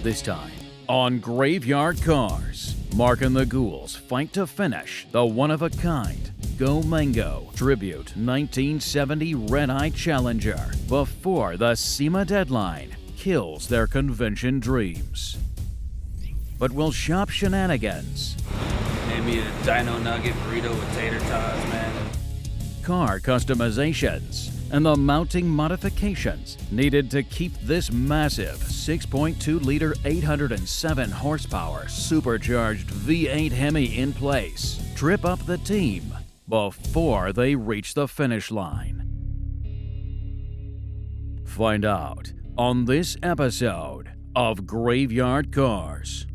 This time on Graveyard Carz, Mark and the Ghouls fight to finish the one-of-a-kind Go Mango Tribute 1970 Red Eye Challenger before the SEMA deadline kills their convention dreams. But will shop shenanigans, Maybe a dino nugget burrito with tater tots, man. car customizations, and the mounting modifications needed to keep this massive 6.2-liter 807 horsepower supercharged V8 Hemi in place trip up the team before they reach the finish line? Find out on this episode of Graveyard Carz.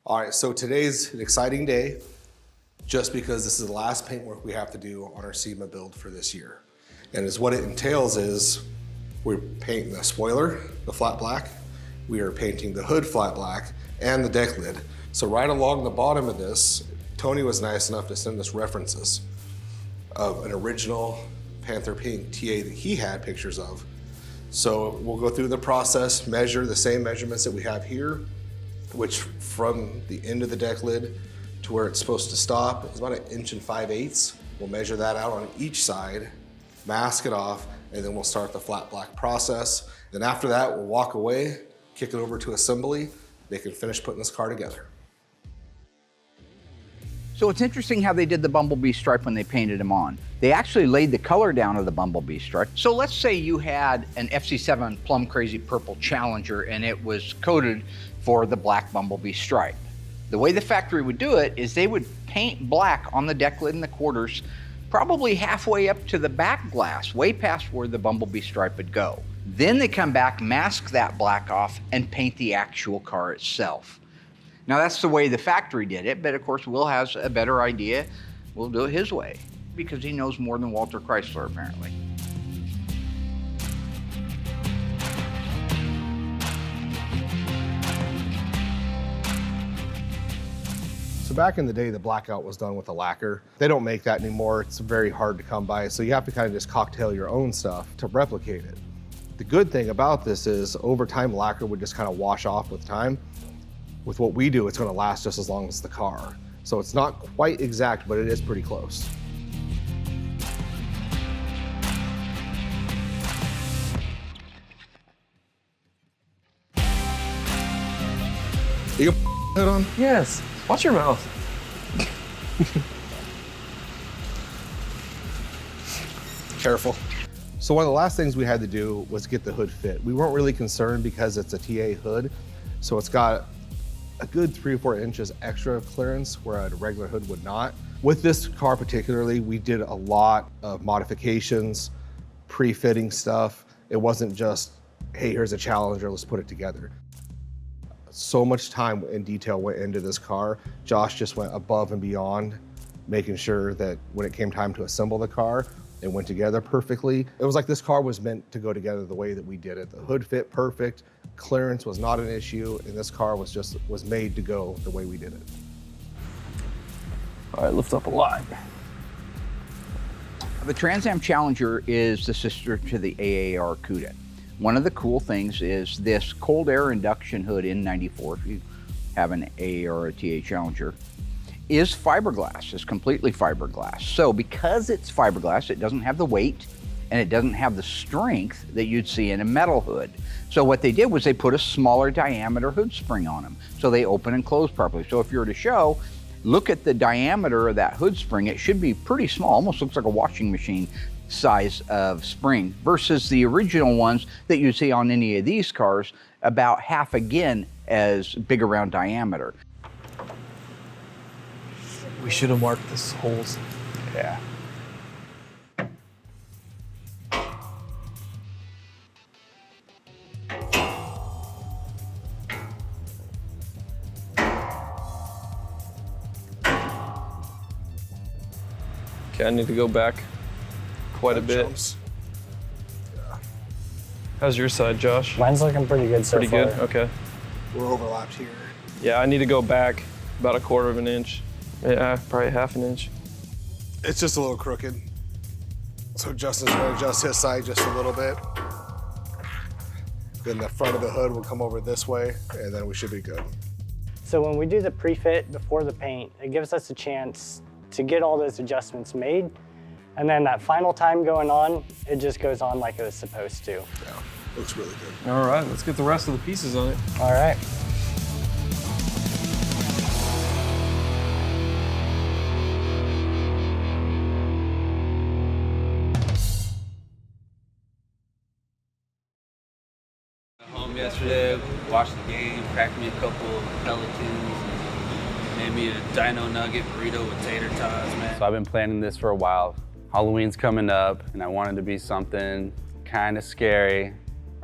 All right, so today's an exciting day just because this is the last paint work we have to do on our SEMA build for this year. And as what it entails is we're painting the spoiler, the flat black, we are painting the hood flat black, and the deck lid. So right along the bottom of this, Tony was nice enough to send us references of an original Panther Pink TA that he had pictures of. So we'll go through the process, measure the same measurements that we have here, which from the end of the deck lid to where it's supposed to stop is about 1 5/8". We'll measure that out on each side, mask it off, and then we'll start the flat black process. Then after that, we'll walk away, kick it over to assembly. They can finish putting this car together. So it's interesting how they did the bumblebee stripe when they painted them on. They actually laid the color down of the bumblebee stripe. So let's say you had an FC7 Plum Crazy Purple Challenger and it was coated for the black bumblebee stripe. The way the factory would do it is they would paint black on the deck lid and the quarters, probably halfway up to the back glass, way past where the bumblebee stripe would go. Then they come back, mask that black off, and paint the actual car itself. Now that's the way the factory did it, but of course Will has a better idea. We'll do it his way, because he knows more than Walter Chrysler, apparently. So back in the day, the blackout was done with a lacquer. They don't make that anymore. It's very hard to come by. So you have to kind of just cocktail your own stuff to replicate it. The good thing about this is over time, lacquer would just kind of wash off with time. With what we do, it's going to last just as long as the car. So it's not quite exact, but it is pretty close. You got hood on? Yes. Watch your mouth. Careful. So one of the last things we had to do was get the hood fit. We weren't really concerned because it's a TA hood, so it's got a good 3 or 4 inches extra clearance where a regular hood would not. With this car particularly, we did a lot of modifications, pre-fitting stuff. It wasn't just, hey, here's a Challenger, let's put it together. So much time and detail went into this car. Josh just went above and beyond, making sure that when it came time to assemble the car, it went together perfectly. It was like this car was meant to go together the way that we did it. The hood fit perfect, clearance was not an issue, and this car was made to go the way we did it. All right, lift up a lot. The Trans Am Challenger is the sister to the AAR CUDA. One of the cool things is this cold air induction hood in 94, if you have an AAR or a TA Challenger, is fiberglass, is completely fiberglass. So because it's fiberglass, it doesn't have the weight and it doesn't have the strength that you'd see in a metal hood. So what they did was they put a smaller diameter hood spring on them, so they open and close properly. So if you were to show, look at the diameter of that hood spring, it should be pretty small, almost looks like a washing machine size of spring, versus the original ones that you see on any of these cars, about half again as big around diameter. We should have marked this holes. Yeah. Okay, I need to go back quite a bit. Jumps. How's your side, Josh? Mine's looking pretty good so Pretty far. good, okay. We're overlapped here. Yeah, I need to go back about 1/4 of an inch. Yeah, probably 1/2 an inch. It's just a little crooked. So Justin's gonna adjust his side just a little bit. Then the front of the hood will come over this way, and then we should be good. So when we do the pre-fit before the paint, it gives us a chance to get all those adjustments made. And then that final time going on, it just goes on like it was supposed to. Yeah, looks really good. All right, let's get the rest of the pieces on it. All right. Home yesterday, watched the game, cracked me a couple Pelicans, made me a dino nugget burrito with tater tots, man. So I've been planning this for a while. Halloween's coming up, and I wanted to be something kind of scary,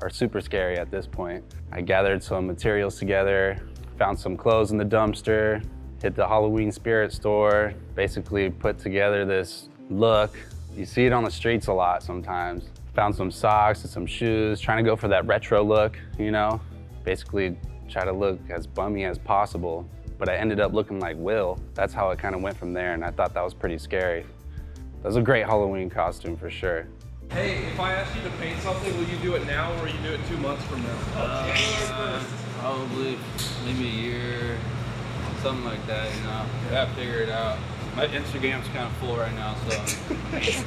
or super scary at this point. I gathered some materials together, found some clothes in the dumpster, hit the Halloween spirit store, basically put together this look. You see it on the streets a lot sometimes. Found some socks and some shoes, trying to go for that retro look, you know? Basically try to look as bummy as possible, but I ended up looking like Will. That's how it kind of went from there, and I thought that was pretty scary. That was a great Halloween costume for sure. Hey, if I ask you to paint something, will you do it now or will you do it 2 months from now? Probably maybe a year, something like that, you know? I gotta figure it out. My Instagram's kind of full right now, so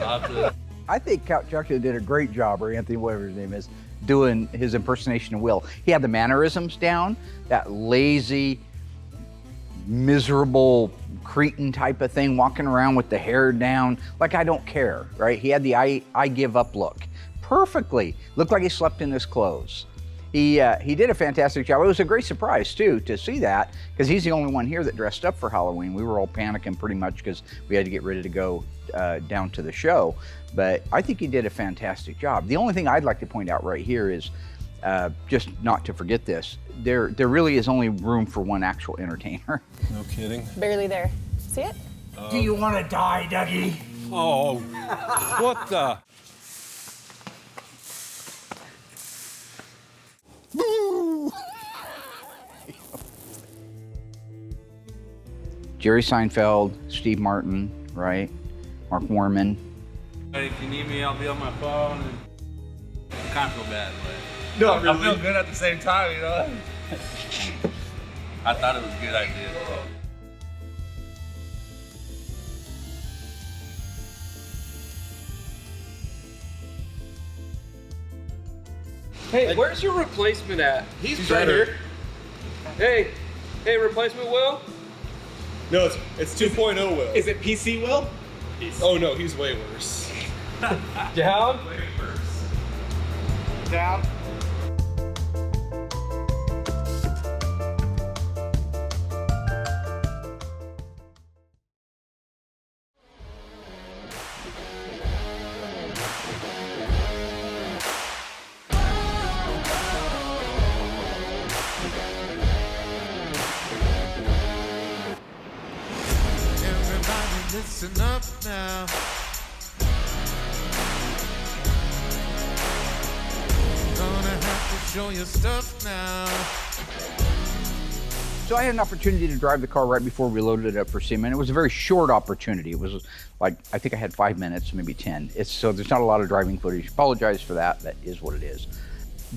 I'll have to. I think Count Chocula did a great job, or Anthony, whatever his name is, doing his impersonation of Will. He had the mannerisms down, that lazy, miserable cretin type of thing, walking around with the hair down, like I don't care, right? He had the I give up look perfectly. Looked like he slept in his clothes. He did a fantastic job. It was a great surprise too to see that, because he's the only one here that dressed up for Halloween. We were all panicking pretty much because we had to get ready to go down to the show. But I think he did a fantastic job. The only thing I'd like to point out right here is, just not to forget this, there really is only room for one actual entertainer. No kidding. Barely there. See it? Do you want to die, Dougie? Oh, what the? Jerry Seinfeld, Steve Martin, right? Mark Warman. Hey, if you need me, I'll be on my phone. And I kind of feel bad, but Not really. I feel good at the same time, you know? I thought it was a good idea. Hey, where's your replacement at? He's right here. Hey, replacement Will? No, it's 2.0 Will. Is it PC Will? Oh no, he's way worse. Down? Way worse. Down? Listen up now. Gonna have to show you stuff now. So I had an opportunity to drive the car right before we loaded it up for SEMA, and it was a very short opportunity. It was like, I think I had 5 minutes, maybe 10. So there's not a lot of driving footage. Apologize for that. That is what it is.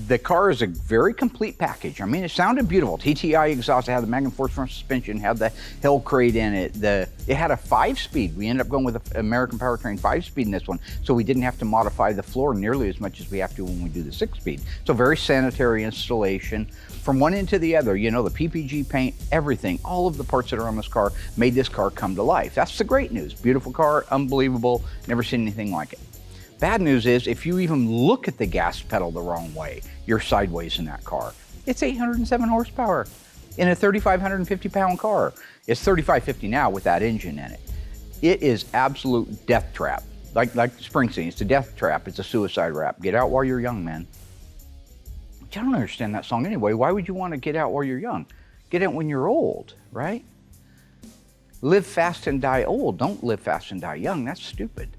The car is a very complete package. I mean, it sounded beautiful. TTI exhaust, it had the Magnum Force front suspension, had the Hell Crate in it. It had a 5-speed. We ended up going with an American Powertrain 5-speed in this one, so we didn't have to modify the floor nearly as much as we have to when we do the 6-speed. So very sanitary installation. From one end to the other, you know, the PPG paint, everything, all of the parts that are on this car made this car come to life. That's the great news. Beautiful car, unbelievable, never seen anything like it. Bad news is, if you even look at the gas pedal the wrong way, you're sideways in that car. It's 807 horsepower in a 3,550 pound car. It's 3,550 now with that engine in it. It is absolute death trap. Like Springsteen, it's a death trap, it's a suicide rap. Get out while you're young, man. Which I don't understand that song anyway. Why would you want to get out while you're young? Get out when you're old, right? live fast and die old. Don't live fast and die young. That's stupid.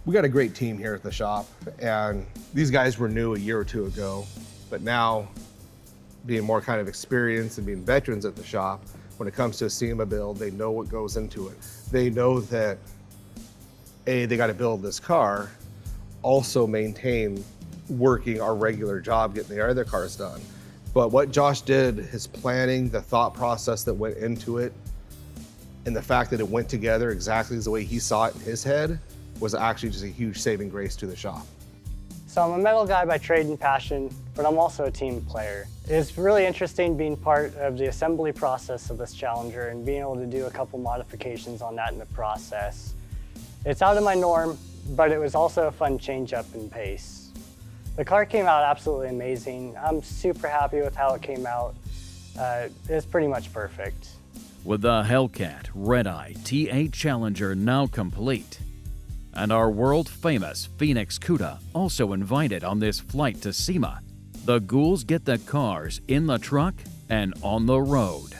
We got a great team here at the shop, and these guys were new a year or two ago, but now being more kind of experienced and being veterans at the shop, when it comes to a SEMA build, they know what goes into it. They know that, A, they got to build this car, also maintain working our regular job, getting the other cars done. But what Josh did, his planning, the thought process that went into it, and the fact that it went together exactly the way he saw it in his head, was actually just a huge saving grace to the shop. So I'm a metal guy by trade and passion, but I'm also a team player. It's really interesting being part of the assembly process of this Challenger and being able to do a couple modifications on that in the process. It's out of my norm, but it was also a fun change up in pace. The car came out absolutely amazing. I'm super happy with how it came out. It's pretty much perfect. With the Hellcat Red Eye T8 Challenger now complete, and our world-famous Phoenix CUDA also invited on this flight to SEMA, the Ghouls get the cars in the truck and on the road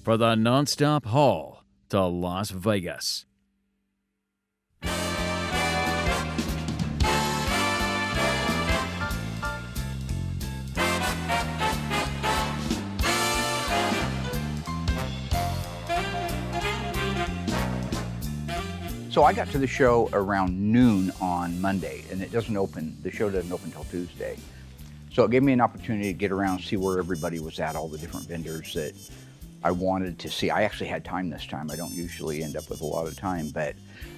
for the nonstop haul to Las Vegas. So I got to the show around noon on Monday, and the show doesn't open until Tuesday. So it gave me an opportunity to get around, see where everybody was at, all the different vendors that I wanted to see. I actually had time this time. I don't usually end up with a lot of time, but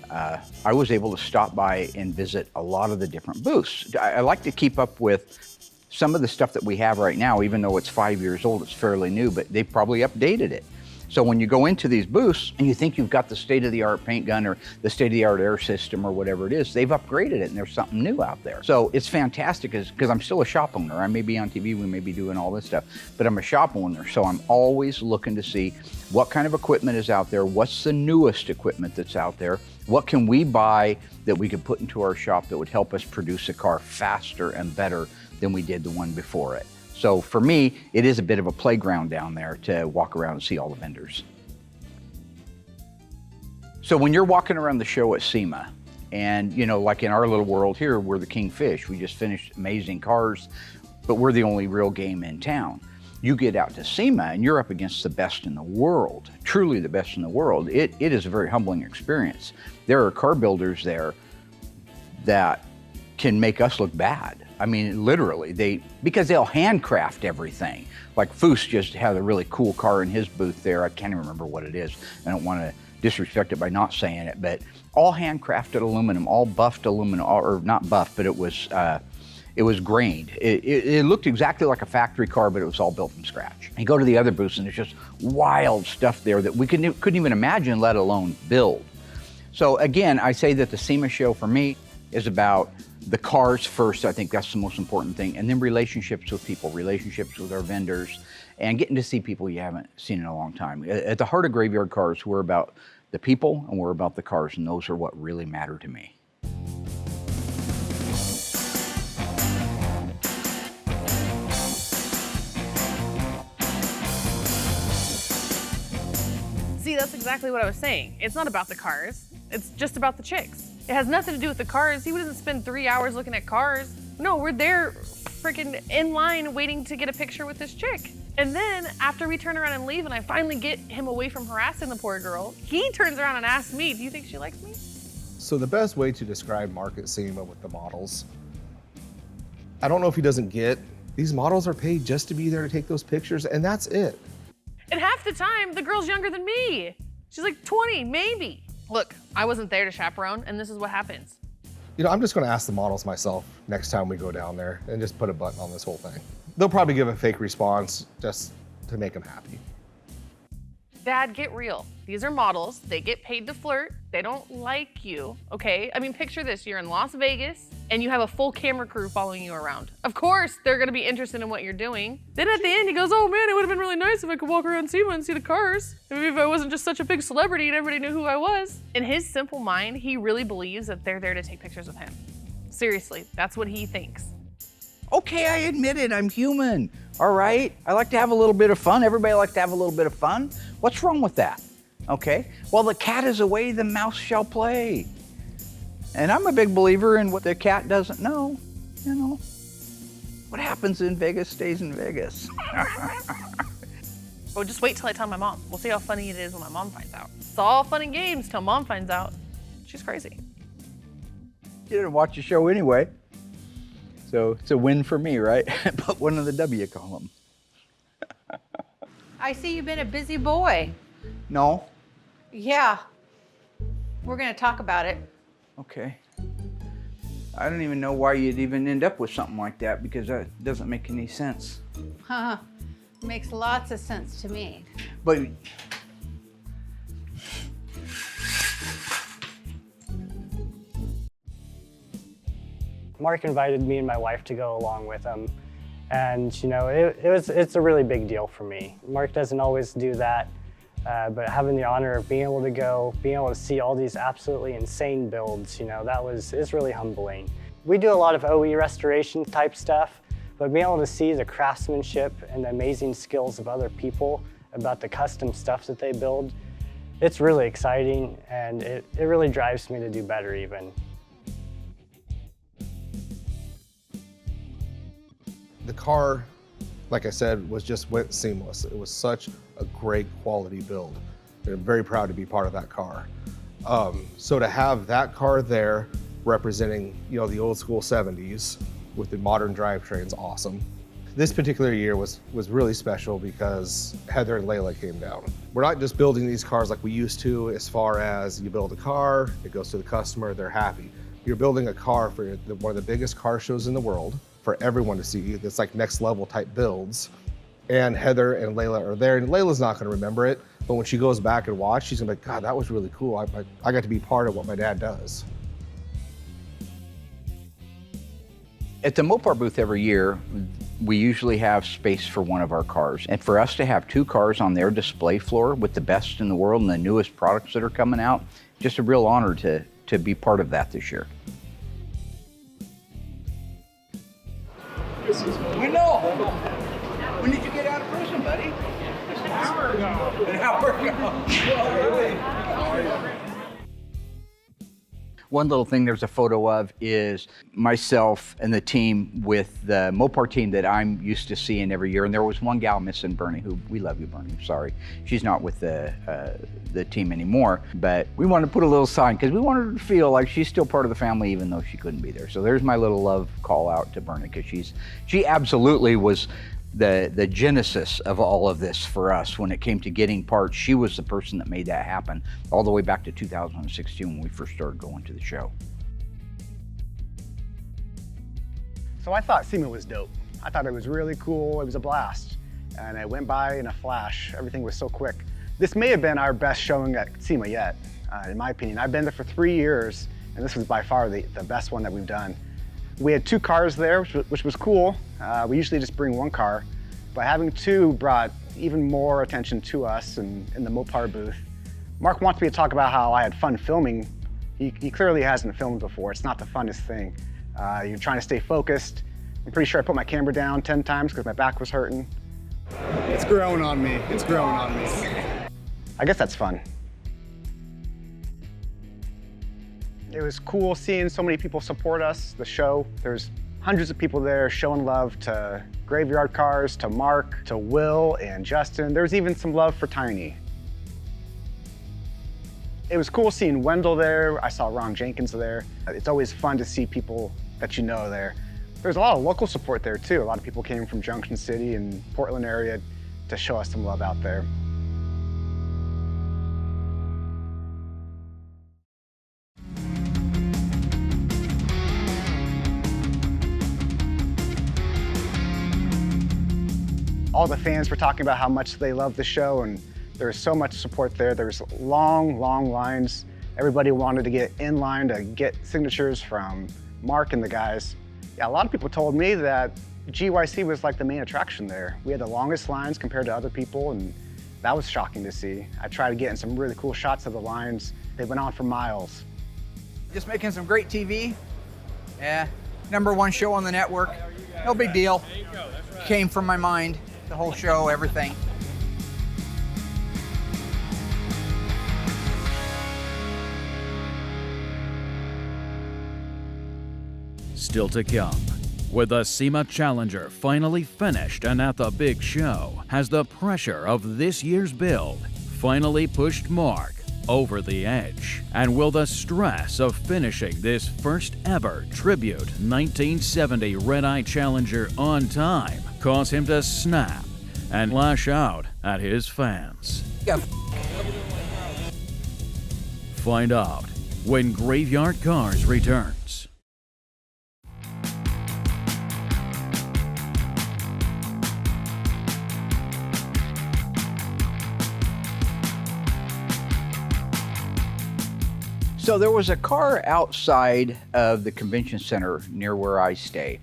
I was able to stop by and visit a lot of the different booths. I like to keep up with some of the stuff that we have right now, even though it's 5 years old, it's fairly new, but they've probably updated it. So when you go into these booths and you think you've got the state-of-the-art paint gun or the state-of-the-art air system or whatever it is, they've upgraded it and there's something new out there. So it's fantastic because I'm still a shop owner. I may be on TV, we may be doing all this stuff, but I'm a shop owner. So I'm always looking to see what kind of equipment is out there, what's the newest equipment that's out there, what can we buy that we could put into our shop that would help us produce a car faster and better than we did the one before it. So for me, it is a bit of a playground down there to walk around and see all the vendors. So when you're walking around the show at SEMA, and you know, like in our little world here, we're the Kingfish. We just finished amazing cars, but we're the only real game in town. You get out to SEMA and you're up against the best in the world, truly the best in the world. It is a very humbling experience. There are car builders there that can make us look bad. I mean, literally, because they'll handcraft everything. Like Foose just had a really cool car in his booth there. I can't even remember what it is. I don't want to disrespect it by not saying it, but all handcrafted aluminum, all buffed aluminum, or not buffed, but it was grained. It looked exactly like a factory car, but it was all built from scratch. You go to the other booths and there's just wild stuff there that we couldn't even imagine, let alone build. So again, I say that the SEMA show for me is about the cars first. I think that's the most important thing. And then relationships with people, relationships with our vendors, and getting to see people you haven't seen in a long time. At the heart of Graveyard Carz, we're about the people and we're about the cars, and those are what really matter to me. See, that's exactly what I was saying. It's not about the cars. It's just about the chicks. It has nothing to do with the cars. He doesn't spend 3 hours looking at cars. No, we're there freaking in line waiting to get a picture with this chick. And then after we turn around and leave and I finally get him away from harassing the poor girl, he turns around and asks me, do you think she likes me? So the best way to describe Mark at SEMA with the models, I don't know if he doesn't get, these models are paid just to be there to take those pictures, and that's it. And half the time, the girl's younger than me. She's like 20, maybe. Look, I wasn't there to chaperone, and this is what happens. You know, I'm just gonna ask the models myself next time we go down there and just put a button on this whole thing. They'll probably give a fake response just to make them happy. Dad, get real. These are models. They get paid to flirt. They don't like you, okay? I mean, picture this. You're in Las Vegas, and you have a full camera crew following you around. Of course, they're gonna be interested in what you're doing. Then at the end, he goes, oh man, it would've been really nice if I could walk around SEMA and see the cars. Maybe if I wasn't just such a big celebrity and everybody knew who I was. In his simple mind, he really believes that they're there to take pictures with him. Seriously, that's what he thinks. Okay, I admit it, I'm human. All right, I like to have a little bit of fun. Everybody likes to have a little bit of fun. What's wrong with that? Okay, well, the cat is away, the mouse shall play. And I'm a big believer in what the cat doesn't know, you know. What happens in Vegas stays in Vegas. Well, just wait till I tell my mom. We'll see how funny it is when my mom finds out. It's all fun and games till mom finds out. She's crazy. You didn't watch the show anyway. So it's a win for me, right? Put one in the W column. I see you've been a busy boy. No? Yeah. We're gonna talk about it. Okay. I don't even know why you'd even end up with something like that because that doesn't make any sense. Haha. Makes lots of sense to me. But Mark invited me and my wife to go along with him. And you know, it's a really big deal for me. Mark doesn't always do that, but having the honor of being able to go, being able to see all these absolutely insane builds, you know, it's really humbling. We do a lot of OE restoration type stuff, but being able to see the craftsmanship and the amazing skills of other people about the custom stuff that they build, it's really exciting, and it really drives me to do better even. The car, like I said, went seamless. It was such a great quality build. And I'm very proud to be part of that car. So to have that car there representing, you know, the old school 70s with the modern drivetrain's awesome. This particular year was really special because Heather and Layla came down. We're not just building these cars like we used to, as far as you build a car, it goes to the customer, they're happy. You're building a car for one of the biggest car shows in the world, for everyone to see. That's like next level type builds. And Heather and Layla are there, and Layla's not gonna remember it, but when she goes back and watch, she's gonna be like, God, that was really cool. I got to be part of what my dad does. at the Mopar booth every year, we usually have space for one of our cars. And for us to have two cars on their display floor with the best in the world and the newest products that are coming out, just a real honor to be part of that this year. I know. When did you get out of prison, buddy? An hour ago. An hour ago. One little thing there's a photo of is myself and the team with the Mopar team that I'm used to seeing every year. And there was one gal missing, Bernie, who, we love you, Bernie, I'm sorry. She's not with the team anymore, but we wanted to put a little sign because we wanted her to feel like she's still part of the family even though she couldn't be there. So there's my little love call out to Bernie because she absolutely was the genesis of all of this for us when it came to getting parts. She was the person that made that happen all the way back to 2016 when we first started going to the show. So I thought SEMA was dope. I thought it was really cool. It was a blast. And it went by in a flash. Everything was so quick. This may have been our best showing at SEMA yet, in my opinion. I've been there for 3 years, and this was by far the best one that we've done. We had 2 cars there, which was cool. We usually just bring 1 car, but having 2 brought even more attention to us in the Mopar booth. Mark wants me to talk about how I had fun filming. He clearly hasn't filmed before. It's not the funnest thing. You're trying to stay focused. I'm pretty sure I put my camera down 10 times because my back was hurting. It's growing on me. It's growing on me. I guess that's fun. It was cool seeing so many people support us, the show. There's hundreds of people there showing love to Graveyard Carz, to Mark, to Will and Justin. There's even some love for Tiny. It was cool seeing Wendell there. I saw Ron Jenkins there. It's always fun to see people that you know there. There's a lot of local support there too. A lot of people came from Junction City and Portland area to show us some love out there. All the fans were talking about how much they love the show, and there was so much support there. There was long, long lines. Everybody wanted to get in line to get signatures from Mark and the guys. Yeah, a lot of people told me that GYC was like the main attraction there. We had the longest lines compared to other people, and that was shocking to see. I tried to get in some really cool shots of the lines. They went on for miles. Just making some great TV. Yeah, #1 show on the network. No big deal. Came from my mind, the whole show, everything. Still to come, with the SEMA Challenger finally finished and at the big show, has the pressure of this year's build finally pushed Mark over the edge? And will the stress of finishing this first ever Tribute 1970 Red Eye Challenger on time cause him to snap and lash out at his fans? Find out when Graveyard Carz returns. So there was a car outside of the convention center near where I stay.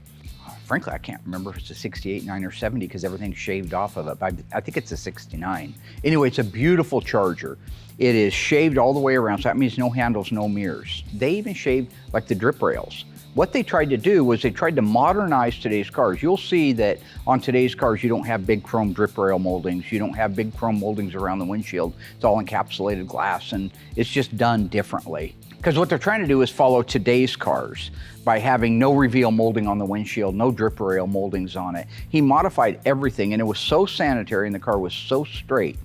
Frankly, I can't remember if it's a 68, 9, or 70 because everything's shaved off of it. I think it's a 69. Anyway, it's a beautiful Charger. It is shaved all the way around, so that means no handles, no mirrors. They even shaved like the drip rails. What they tried to do was they tried to modernize today's cars. You'll see that on today's cars, you don't have big chrome drip rail moldings. You don't have big chrome moldings around the windshield. It's all encapsulated glass, and it's just done differently. Because what they're trying to do is follow today's cars by having no reveal molding on the windshield, no drip rail moldings on it. He modified everything, and it was so sanitary, and the car was so straight.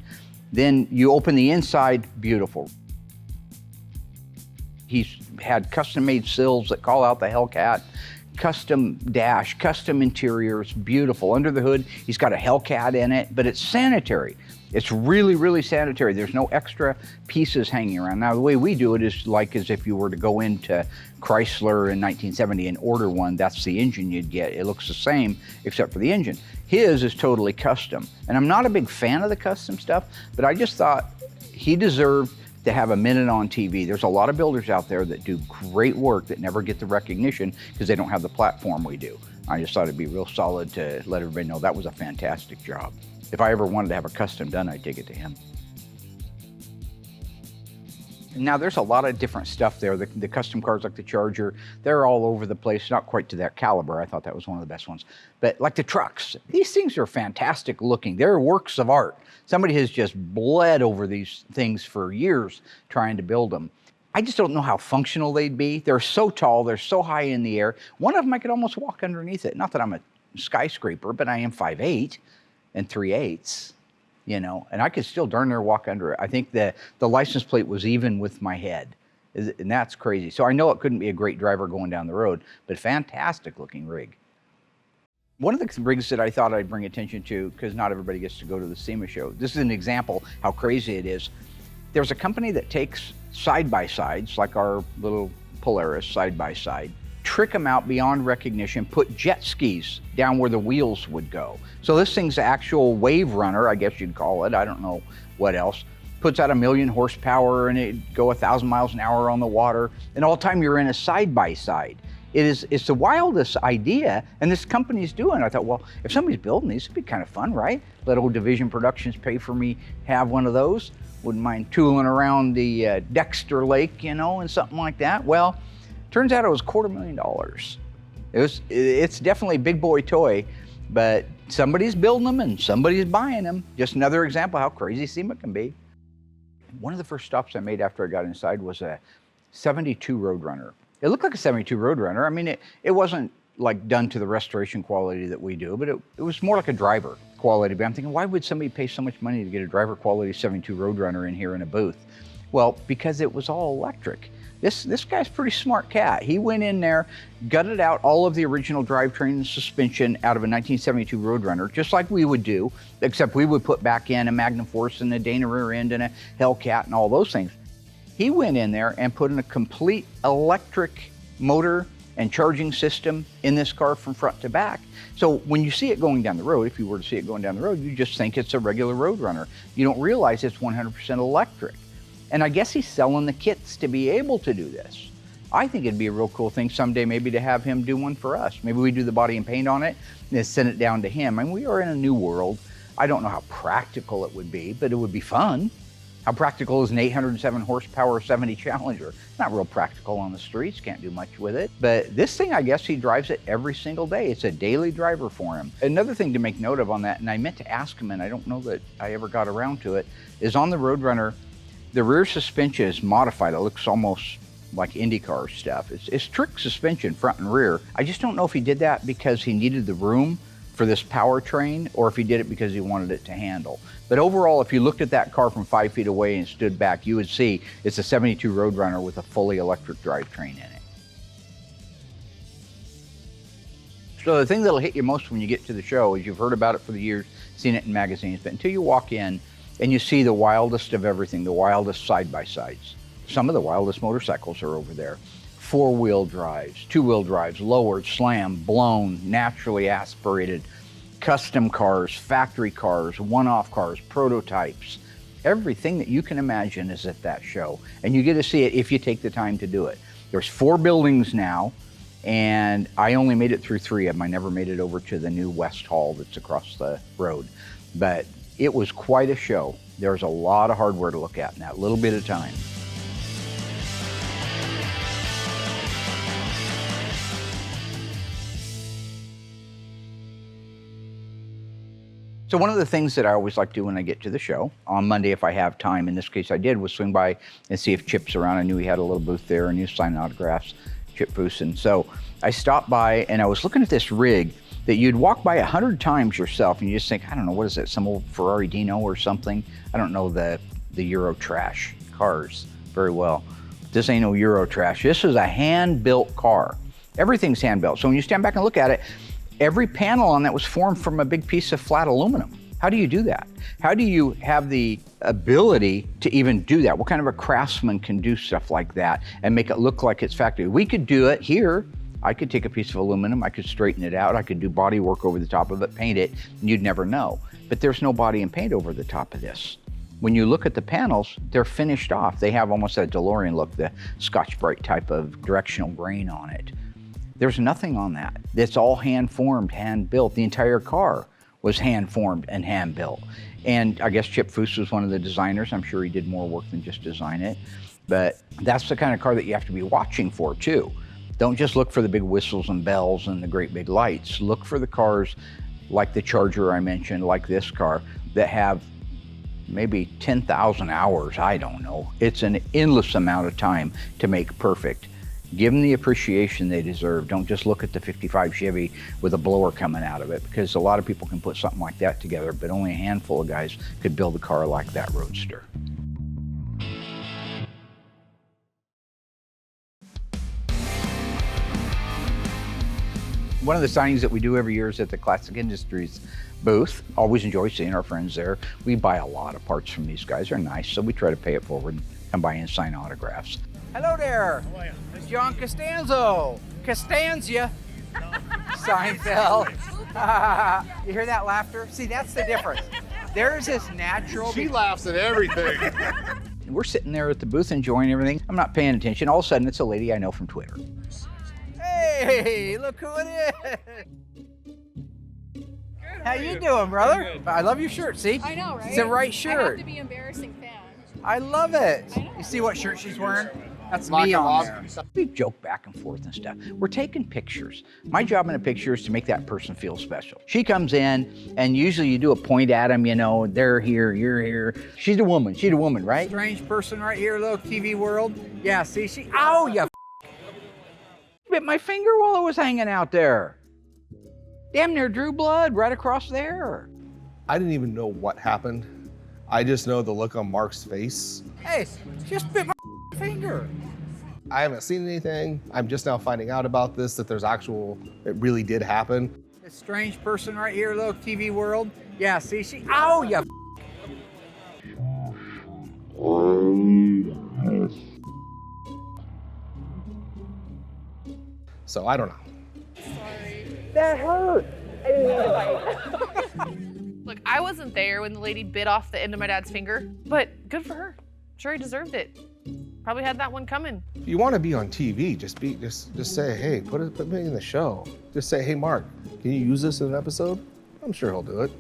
Then you open the inside, beautiful. He's had custom-made sills that call out the Hellcat, custom dash, custom interiors, beautiful. Under the hood, he's got a Hellcat in it, but it's sanitary. It's really, really sanitary. There's no extra pieces hanging around. Now, the way we do it is like as if you were to go into Chrysler in 1970 and order one, that's the engine you'd get. It looks the same, except for the engine. His is totally custom. And I'm not a big fan of the custom stuff, but I just thought he deserved to have a minute on TV. There's a lot of builders out there that do great work that never get the recognition because they don't have the platform we do. I just thought it'd be real solid to let everybody know that was a fantastic job. If I ever wanted to have a custom done, I'd take it to him. Now, there's a lot of different stuff there. The custom cars like the Charger, they're all over the place, not quite to that caliber. I thought that was one of the best ones. But like the trucks, these things are fantastic looking. They're works of art. Somebody has just bled over these things for years trying to build them. I just don't know how functional they'd be. They're so tall, they're so high in the air. One of them, I could almost walk underneath it. Not that I'm a skyscraper, but I am 5'8" and 3/8, you know, and I could still darn near walk under it. I think the license plate was even with my head, and that's crazy. So I know it couldn't be a great driver going down the road, but fantastic looking rig. One of the rigs that I thought I'd bring attention to, because not everybody gets to go to the SEMA show, this is an example how crazy it is. There's a company that takes side-by-sides, like our little Polaris side-by-side, trick them out beyond recognition, put jet skis down where the wheels would go. So this thing's the actual wave runner, I guess you'd call it, I don't know what else. Puts out 1 million horsepower and it go 1,000 miles an hour on the water, and all the time you're in a side-by-side. It's the wildest idea, and this company's doing it. I thought, well, if somebody's building these, it'd be kind of fun, right? Let old Division Productions pay for me have one of those. Wouldn't mind tooling around the Dexter Lake, you know, and something like that. Well, turns out it was $250,000. It's definitely a big boy toy, but somebody's building them and somebody's buying them. Just another example how crazy SEMA can be. One of the first stops I made after I got inside was a 72 Roadrunner. It looked like a 72 Roadrunner. I mean, it wasn't like done to the restoration quality that we do, but it was more like a driver quality. But I'm thinking, why would somebody pay so much money to get a driver quality 72 Roadrunner in here in a booth? Well, because it was all electric. This guy's a pretty smart cat. He went in there, gutted out all of the original drivetrain and suspension out of a 1972 Roadrunner, just like we would do, except we would put back in a Magnum Force and a Dana rear end and a Hellcat and all those things. He went in there and put in a complete electric motor and charging system in this car from front to back. So when you see it going down the road, if you were to see it going down the road, you just think it's a regular Roadrunner. You don't realize it's 100% electric. And I guess he's selling the kits to be able to do this. I think it'd be a real cool thing someday maybe to have him do one for us. Maybe we do the body and paint on it and then send it down to him. I mean, we are in a new world. I don't know how practical it would be, but it would be fun. How practical is an 807 horsepower 70 Challenger? Not real practical on the streets, can't do much with it. But this thing, I guess he drives it every single day. It's a daily driver for him. Another thing to make note of on that, and I meant to ask him, and I don't know that I ever got around to it, is on the Roadrunner, the rear suspension is modified. It looks almost like IndyCar stuff. It's trick suspension, front and rear. I just don't know if he did that because he needed the room for this powertrain, or if he did it because he wanted it to handle. But overall, if you looked at that car from 5 feet away and stood back, you would see it's a 72 Roadrunner with a fully electric drivetrain in it. So the thing that'll hit you most when you get to the show is you've heard about it for the years, seen it in magazines, but until you walk in and you see the wildest of everything, the wildest side-by-sides. Some of the wildest motorcycles are over there. 4-wheel drives, 2-wheel drives, lowered, slammed, blown, naturally aspirated, custom cars, factory cars, one-off cars, prototypes. Everything that you can imagine is at that show. And you get to see it if you take the time to do it. There's 4 buildings now, and I only made it through 3 of them. I never made it over to the new West Hall that's across the road. But it was quite a show. There's a lot of hardware to look at in that little bit of time. So one of the things that I always like to do when I get to the show, on Monday if I have time, in this case I did, was swing by and see if Chip's around. I knew he had a little booth there and he was signing autographs, Chip Fusen. So I stopped by and I was looking at this rig that you'd walk by 100 times yourself and you just think, I don't know, what is it, some old Ferrari Dino or something? I don't know the Euro trash cars very well. This ain't no Euro trash. This is a hand-built car. Everything's hand-built. So when you stand back and look at it, every panel on that was formed from a big piece of flat aluminum. How do you do that? How do you have the ability to even do that? What kind of a craftsman can do stuff like that and make it look like it's factory? We could do it here. I could take a piece of aluminum, I could straighten it out, I could do body work over the top of it, paint it, and you'd never know. But there's no body and paint over the top of this. When you look at the panels, they're finished off. They have almost that DeLorean look, the Scotch-Brite type of directional grain on it. There's nothing on that. It's all hand-formed, hand-built. The entire car was hand-formed and hand-built. And I guess Chip Fuss was one of the designers. I'm sure he did more work than just design it. But that's the kind of car that you have to be watching for, too. Don't just look for the big whistles and bells and the great big lights. Look for the cars like the Charger I mentioned, like this car, that have maybe 10,000 hours, I don't know. It's an endless amount of time to make perfect. Give them the appreciation they deserve. Don't just look at the 55 Chevy with a blower coming out of it, because a lot of people can put something like that together, but only a handful of guys could build a car like that Roadster. One of the signings that we do every year is at the Classic Industries booth. Always enjoy seeing our friends there. We buy a lot of parts from these guys. They're nice, so we try to pay it forward and come by and sign autographs. Hello there. How are you? It's John Costanzo. Costanza. Seinfeld. You hear that laughter? See, that's the difference. There's this natural. She laughs at everything. We're sitting there at the booth enjoying everything. I'm not paying attention. All of a sudden, it's a lady I know from Twitter. Hey, look who it is. How you doing, brother? I love your shirt, see? I know, right? It's the right shirt. I have to be embarrassing fan. I love it. You see what shirt she's wearing? That's me on there. We joke back and forth and stuff. We're taking pictures. My job in a picture is to make that person feel special. She comes in, and usually you do a point at them, you know, they're here, you're here. She's a woman, right? Strange person right here, little TV world. Yeah, see, ow, you bit my finger while I was hanging out there. Damn near drew blood right across there. I didn't even know what happened. I just know the look on Mark's face. Hey, just bit my finger. I haven't seen anything. I'm just now finding out about this, that there's it really did happen. This strange person right here, little TV world. Yeah, see, ow, you So I don't know. Sorry. That hurt. I didn't mean to bite. Look, I wasn't there when the lady bit off the end of my dad's finger, but good for her. Sure, he deserved it. Probably had that one coming. If you want to be on TV, just say, hey, put me in the show. Just say, hey, Mark, can you use this in an episode? I'm sure he'll do it.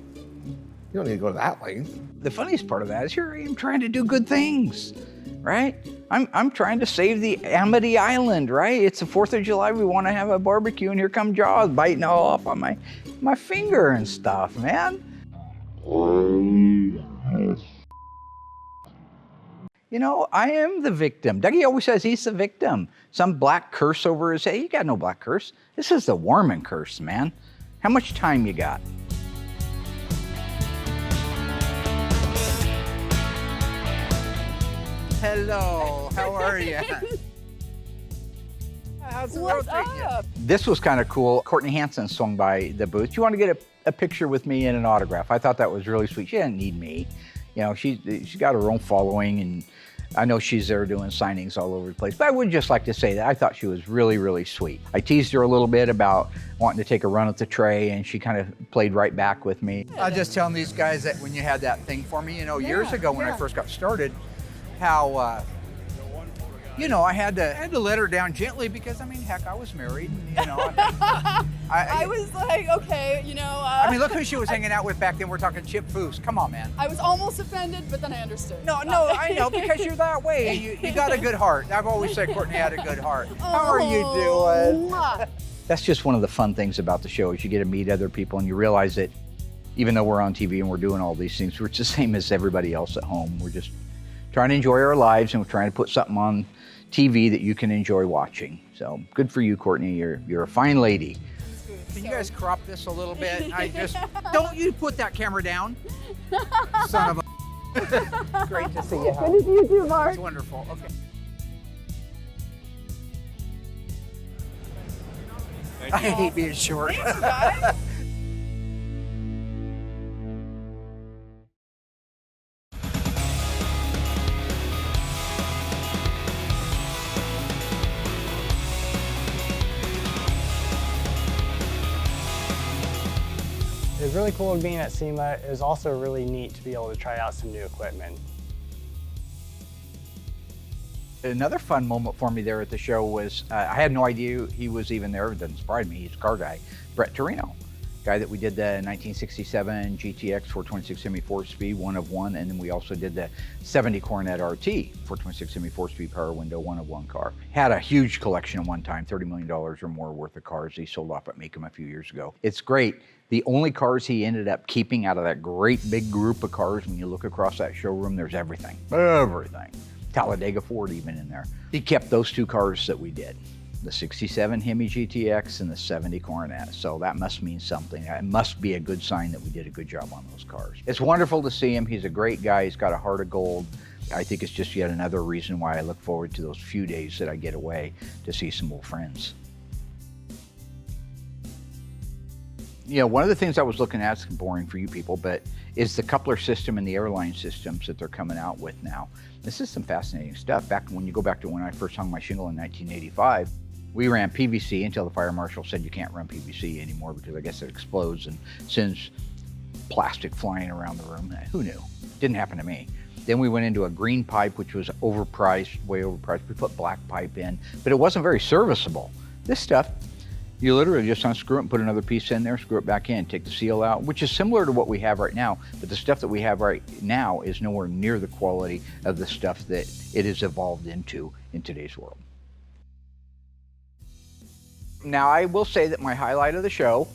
You don't need to go to that length. The funniest part of that is here I am trying to do good things, right? I'm trying to save the Amity Island, right? It's the 4th of July, we want to have a barbecue, and here come Jaws biting all off on my finger and stuff, man. You know, I am the victim. Dougie always says he's the victim. Some black curse over his head. You got no black curse. This is the Warman curse, man. How much time you got? Hello, how are you? How's the world treating you? This was kind of cool. Courtney Hansen swung by the booth. You want to get a picture with me and an autograph? I thought that was really sweet. She didn't need me. You know, she's got her own following, and I know she's there doing signings all over the place. But I would just like to say that I thought she was really, really sweet. I teased her a little bit about wanting to take a run at the tray, and she kind of played right back with me. I was just telling these guys that when you had that thing for me, you know, years ago when I first got started, how, you know, I had to let her down gently because, I mean, heck, I was married, and, you know. I was like, okay, you know. I mean, look who she was hanging out with back then. We're talking Chip Foose. Come on, man. I was almost offended, but then I understood. No, I know, because you're that way. You got a good heart. I've always said Courtney had a good heart. How are you doing? That's just one of the fun things about the show is you get to meet other people and you realize that even though we're on TV and we're doing all these things, we're the same as everybody else at home. We're just trying to enjoy our lives, and we're trying to put something on TV that you can enjoy watching. So good for you, Courtney. You're a fine lady. Can you guys crop this a little bit? Don't you put that camera down. Son of a. Great to see you. Good to see you too, Mark. It's wonderful. Okay. I hate being short. Thanks, you guys. It was really cool being at SEMA. It was also really neat to be able to try out some new equipment. Another fun moment for me there at the show was, I had no idea he was even there. It doesn't surprise me, he's a car guy. Brett Torino, guy that we did the 1967 GTX 426 Semi 4-speed, one of one, and then we also did the 70 Coronet RT 426 Semi 4-speed power window, one of one car. Had a huge collection at one time, $30 million or more worth of cars. He sold off at Macom a few years ago. It's great. The only cars he ended up keeping out of that great big group of cars, when you look across that showroom, there's everything. Everything. Talladega Ford even in there. He kept those two cars that we did, the 67 Hemi GTX and the 70 Coronet. So that must mean something. It must be a good sign that we did a good job on those cars. It's wonderful to see him. He's a great guy. He's got a heart of gold. I think it's just yet another reason why I look forward to those few days that I get away to see some old friends. You know, one of the things I was looking at, it's boring for you people, but is the coupler system and the airline systems that they're coming out with now. This is some fascinating stuff. When you go back to when I first hung my shingle in 1985, we ran PVC until the fire marshal said you can't run PVC anymore because I guess it explodes and sends plastic flying around the room. Who knew? Didn't happen to me. Then we went into a green pipe, which was overpriced, way overpriced. We put black pipe in, but it wasn't very serviceable. This stuff, you literally just unscrew it and put another piece in there, screw it back in, take the seal out, which is similar to what we have right now, but the stuff that we have right now is nowhere near the quality of the stuff that it has evolved into in today's world. Now, I will say that my highlight of the show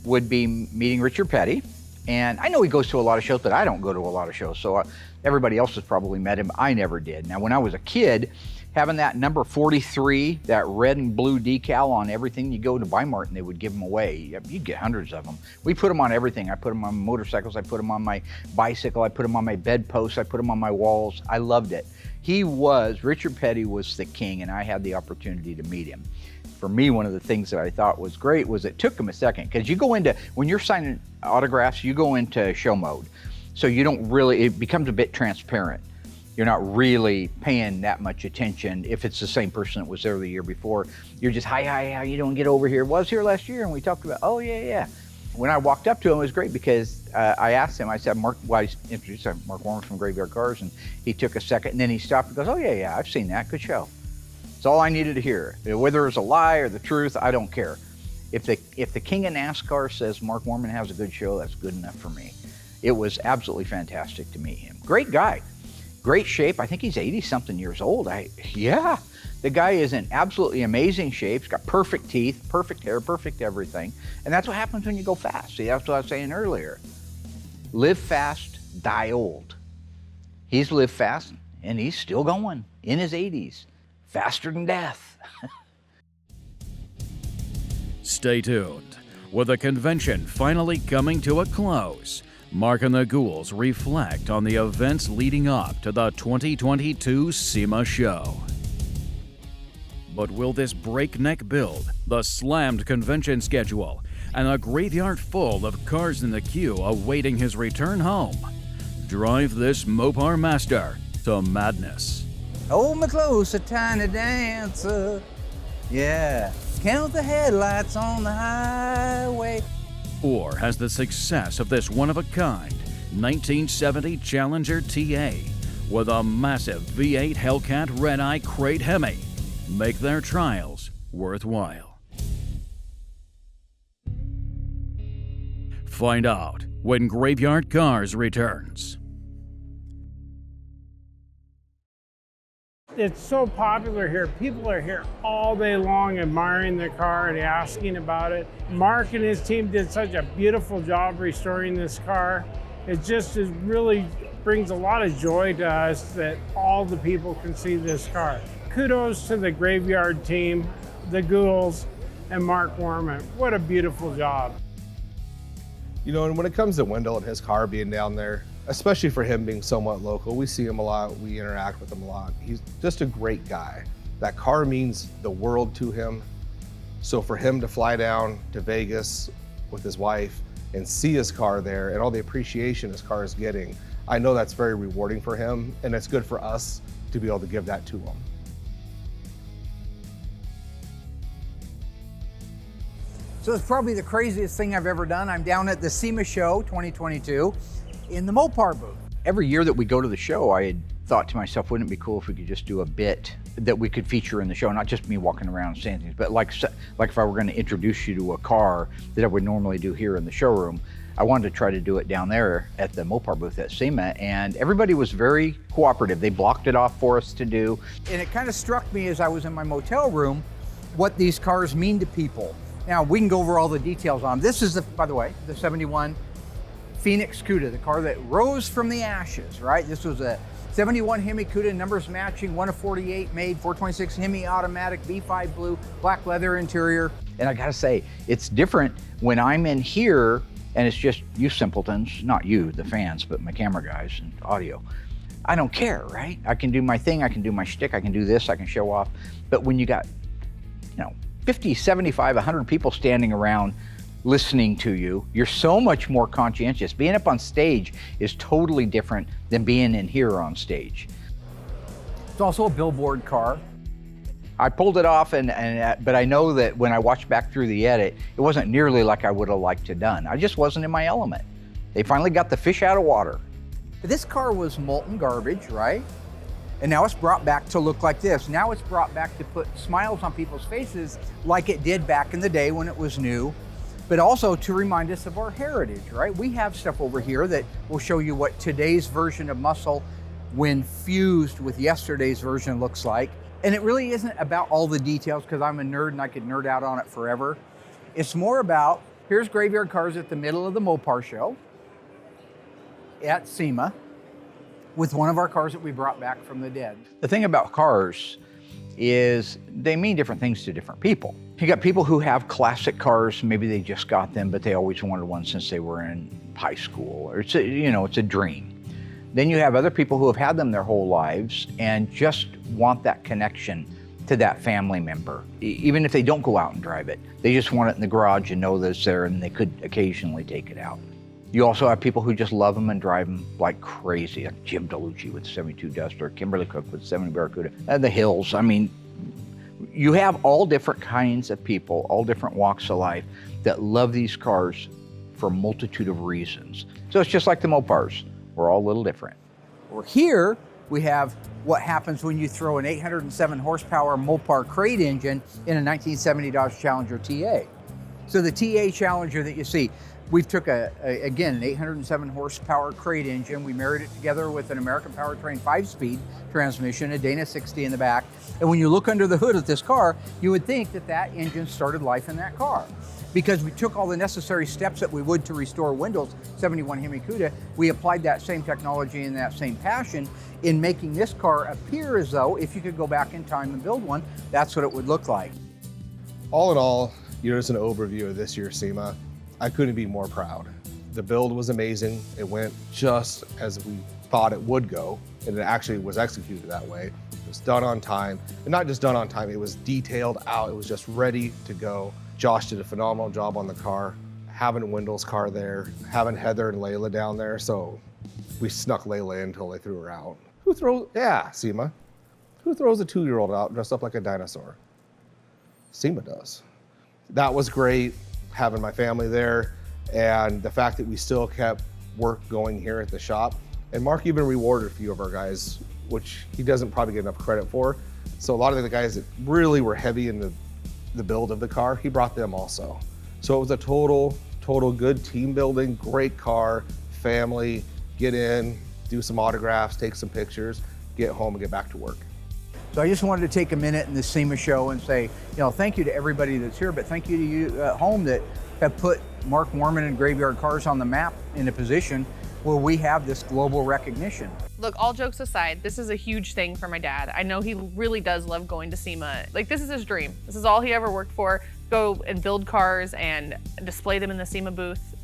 would be meeting Richard Petty. And I know he goes to a lot of shows, but I don't go to a lot of shows. So everybody else has probably met him. I never did. Now, when I was a kid, having that number 43, that red and blue decal on everything, you go to Weimart and they would give them away. You'd get hundreds of them. We put them on everything. I put them on motorcycles. I put them on my bicycle. I put them on my bedposts. I put them on my walls. I loved it. Richard Petty was the king, and I had the opportunity to meet him. For me, one of the things that I thought was great was it took him a second, because you go into, when you're signing autographs, you go into show mode. So you don't really, it becomes a bit transparent. You're not really paying that much attention if it's the same person that was there the year before. You're just, hi, how you doing? Get over here. Was here last year, and we talked about, oh, yeah. When I walked up to him, it was great because I asked him, I said, I introduced him, Mark Warman from Graveyard Carz, and he took a second, and then he stopped and goes, oh, yeah, I've seen that. Good show. It's all I needed to hear. Whether it's a lie or the truth, I don't care. If the king of NASCAR says Mark Warman has a good show, that's good enough for me. It was absolutely fantastic to meet him. Great guy, great shape. I think he's 80-something years old. Yeah, the guy is in absolutely amazing shape. He's got perfect teeth, perfect hair, perfect everything. And that's what happens when you go fast. See, that's what I was saying earlier. Live fast, die old. He's lived fast, and he's still going in his 80s, faster than death. Stay tuned. With the convention finally coming to a close, Mark and the Ghouls reflect on the events leading up to the 2022 SEMA show. But will this breakneck build, the slammed convention schedule, and a graveyard full of cars in the queue awaiting his return home drive this Mopar master to madness? Hold me close, a tiny dancer. Yeah, count the headlights on the highway. Or has the success of this one-of-a-kind 1970 Challenger TA with a massive V8 Hellcat Red-Eye crate Hemi make their trials worthwhile? Find out when Graveyard Carz returns. It's so popular here. People are here all day long admiring the car and asking about it. Mark and his team did such a beautiful job restoring this car. It just really brings a lot of joy to us that all the people can see this car. Kudos to the Graveyard team, the Ghouls, and Mark Warman. What a beautiful job. You know, and when it comes to Wendell and his car being down there, especially for him being somewhat local, we see him a lot, we interact with him a lot. He's just a great guy. That car means the world to him. So for him to fly down to Vegas with his wife and see his car there and all the appreciation his car is getting, I know that's very rewarding for him, and it's good for us to be able to give that to him. So it's probably the craziest thing I've ever done. I'm down at the SEMA show 2022 in the Mopar booth. Every year that we go to the show, I had thought to myself, wouldn't it be cool if we could just do a bit that we could feature in the show, not just me walking around saying things, but like if I were going to introduce you to a car that I would normally do here in the showroom, I wanted to try to do it down there at the Mopar booth at SEMA, and everybody was very cooperative. They blocked it off for us to do. And it kind of struck me as I was in my motel room what these cars mean to people. Now, we can go over all the details on. This is, by the way, the 71 Phoenix Cuda, the car that rose from the ashes, right? This was a 71 Hemi Cuda, numbers matching, 1 of 48 made, 426 Hemi automatic, B5 blue, black leather interior. And I gotta say, it's different when I'm in here and it's just you simpletons, not you, the fans, but my camera guys and audio. I don't care, right? I can do my thing, I can do my shtick, I can do this, I can show off. But when you got, 50, 75, 100 people standing around listening to you, you're so much more conscientious. Being up on stage is totally different than being in here on stage. It's also a billboard car. I pulled it off, but I know that when I watched back through the edit, it wasn't nearly like I would have liked to done. I just wasn't in my element. They finally got the fish out of water. This car was molten garbage, right? And now it's brought back to look like this. Now it's brought back to put smiles on people's faces like it did back in the day when it was new, but also to remind us of our heritage, right? We have stuff over here that will show you what today's version of muscle, when fused with yesterday's version, looks like. And it really isn't about all the details, because I'm a nerd and I could nerd out on it forever. It's more about, here's Graveyard Carz at the middle of the Mopar show at SEMA, with one of our cars that we brought back from the dead. The thing about cars is they mean different things to different people. You got people who have classic cars, maybe they just got them, but they always wanted one since they were in high school, or it's a dream. Then you have other people who have had them their whole lives and just want that connection to that family member. Even if they don't go out and drive it, they just want it in the garage and know that it's there and they could occasionally take it out. You also have people who just love them and drive them like crazy, like Jim DeLucci with the 72 Duster, Kimberly Cook with the 70 Barracuda, and the Hills. I mean, you have all different kinds of people, all different walks of life that love these cars for a multitude of reasons. So it's just like the Mopars. We're all a little different. Or here, we have what happens when you throw an 807 horsepower Mopar crate engine in a 1970 Dodge Challenger TA. So the TA Challenger that you see, We took again, an 807 horsepower crate engine. We married it together with an American Powertrain 5-speed transmission, a Dana 60 in the back. And when you look under the hood of this car, you would think that that engine started life in that car. Because we took all the necessary steps that we would to restore Windows 71 Hemi Cuda, we applied that same technology and that same passion in making this car appear as though if you could go back in time and build one, that's what it would look like. All in all, here's an overview of this year's SEMA. I couldn't be more proud. The build was amazing. It went just as we thought it would go, and it actually was executed that way. It was done on time, and not just done on time, it was detailed out. It was just ready to go. Josh did a phenomenal job on the car, having Wendell's car there, having Heather and Layla down there, so we snuck Layla in until they threw her out. Who throws, yeah, SEMA. Who throws a 2-year-old out dressed up like a dinosaur? SEMA does. That was great, having my family there, and the fact that we still kept work going here at the shop. And Mark even rewarded a few of our guys, which he doesn't probably get enough credit for. So a lot of the guys that really were heavy in the build of the car, he brought them also. So it was a total good team building, great car, family, get in, do some autographs, take some pictures, get home and get back to work. So I just wanted to take a minute in the SEMA show and say, thank you to everybody that's here, but thank you to you at home that have put Mark Warman and Graveyard Carz on the map in a position where we have this global recognition. Look, all jokes aside, this is a huge thing for my dad. I know he really does love going to SEMA. Like, this is his dream. This is all he ever worked for. Go and build cars and display them in the SEMA booth.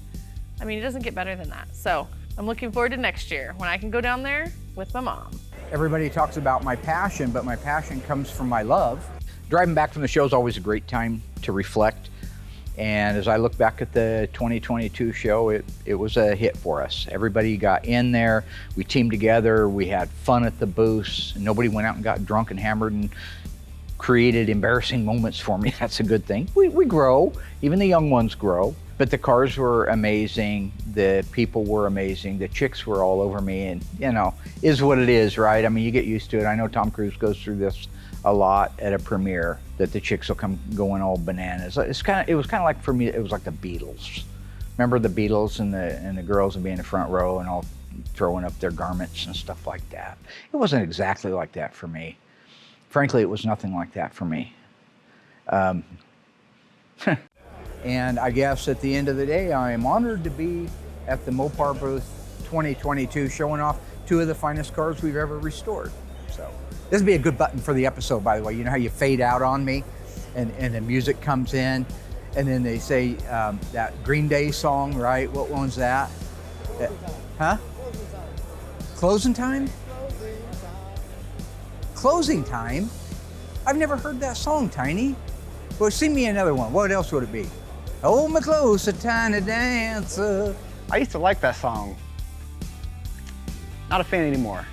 I mean, it doesn't get better than that. So I'm looking forward to next year when I can go down there with my mom. Everybody talks about my passion, but my passion comes from my love. Driving back from the show is always a great time to reflect. And as I look back at the 2022 show, it was a hit for us. Everybody got in there, we teamed together, we had fun at the booths. Nobody went out and got drunk and hammered and created embarrassing moments for me. That's a good thing. We grow, even the young ones grow. But the cars were amazing, the people were amazing, the chicks were all over me, and is what it is, right? I mean, you get used to it. I know Tom Cruise goes through this a lot at a premiere, that the chicks will come going all bananas. It was kind of like, for me, it was like the Beatles. Remember the Beatles and the girls would be in the front row and all throwing up their garments and stuff like that. It wasn't exactly like that for me. Frankly, it was nothing like that for me. And I guess at the end of the day, I am honored to be at the Mopar booth 2022, showing off 2 of the finest cars we've ever restored. So this would be a good button for the episode, by the way. You know how you fade out on me and the music comes in and then they say that Green Day song, right? What one's that? Huh? Closing time? Closing time? I've never heard that song, Tiny. Well, sing me another one. What else would it be? Hold me close, a tiny dancer. I used to like that song. Not a fan anymore.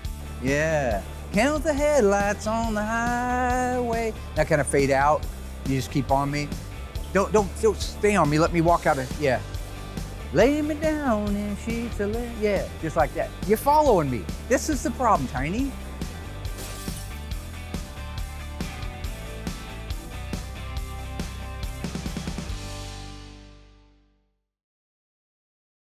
Yeah. Count the headlights on the highway. That kind of fade out. You just keep on me. Don't stay on me. Let me walk out of, yeah. Lay me down in sheets of lead. Yeah, just like that. You're following me. This is the problem, Tiny.